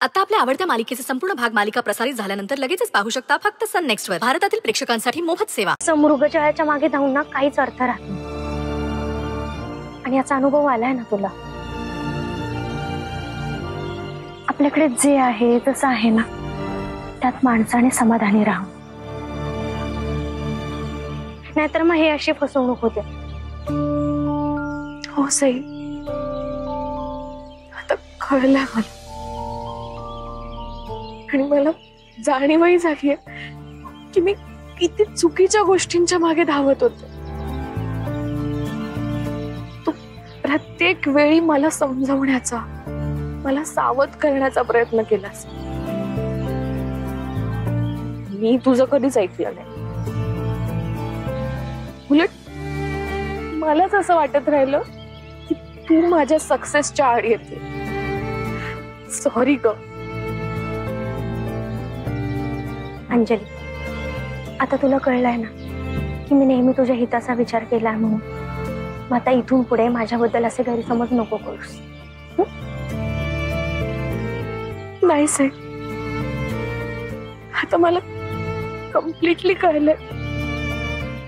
आता आपल्या आवडत्या मालिकेचे संपूर्ण भाग मालिका प्रसारित झाल्यानंतर लगेचच पाहू शकता फक्त सन नेक्स्ट वर। भारतातील प्रेक्षकांसाठी मोफत सेवा। मृगजळाच्या मागे धावून ना काहीच अर्थ राहत नाही। आणि याचा अनुभव आलाय ना तुला। आपल्याकडे जे आहे तसं आहे ना, त्यात माणसाने समाधानी राहावं, नाहीतर मग हे अशी फसवणूक होते। हो सई, आता कळलं मला आणि मला जाणीवही झालीये की मी किती चुकीच्या गोष्टींच्या मागे धावत होते। तू प्रत्येक वेळी मला समजवण्याचा, मला सावध करण्याचा प्रयत्न केलास। मी तुझं कधीच ऐकलं नाही। उलट मलाच असं वाटत राहिलं की तू माझ्या सक्सेसच्या आड येते। सॉरी ग अंजली, आता तुला कळलंय ना की मी नेहमी तुझ्या हिताचा विचार केला म्हणून। मग आता इथून पुढे माझ्याबद्दल असे गैरसमज नको करूस। नाही साहेब, आता मला कम्प्लिटली कळलंय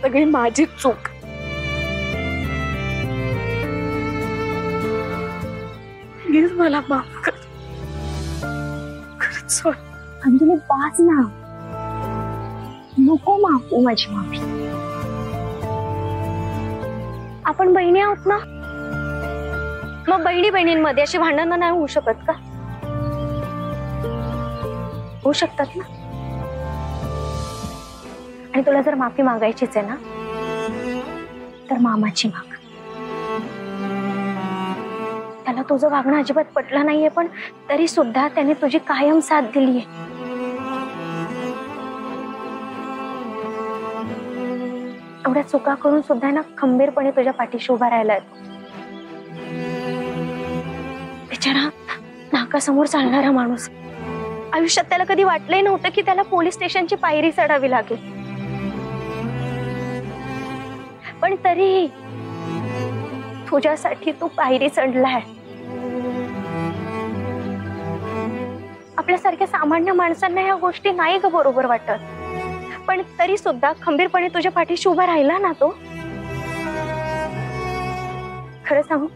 सगळी माझी चूक। प्लीज मला माफ कर, खरंच सोड। अंजली बाज ना, नको माफू माझी माफी। आपण बहिणी आहोत ना, मग बहिणी बहिणींमध्ये अशी भांडणं नाही होऊ शकत का? होऊ शकतात ना। आणि तुला जर माफी मागायचीच आहे ना, तर मामाची माग। त्याला तुझं वागणं अजिबात पटलं नाहीये, पण तरी सुद्धा त्याने तुझी कायम साथ दिलीये। एवढ्या चुका करून सुद्धा ना खंबीरपणे तुझ्या पाठीशी उभा राहिलाय। बिचारा नाकासमोर चालणारा माणूस, आयुष्यात त्याला कधी वाटलंही नव्हतं की त्याला पोलीस स्टेशनची पायरी चढावी लागेल, पण तरी तुझ्यासाठी तू पायरी चढलाय। आपल्यासारख्या सामान्य माणसांना ह्या गोष्टी नाही ग बरोबर वाटत, पण तरी सुद्धा खंबीरपणे तुझ्या पाठीशी उभा राहिला ना तो। खरं सांगू,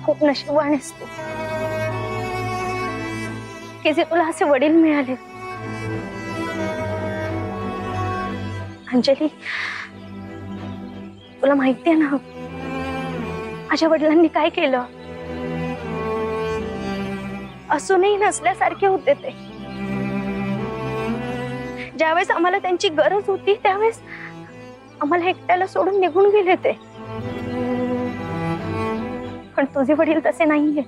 खूप नशीबवान आहेस तू की जे तुला असे वडील मिळाले। अंजली, तुला माहितीये ना माझ्या वडिलांनी काय केलं? असूनही नसल्यासारखे होते ते। ज्यावेळेस आम्हाला त्यांची गरज होती त्यावेळेस आम्हाला एकट्याला सोडून निघून गेले ते। पण तुझे वडील तसे नाहीये।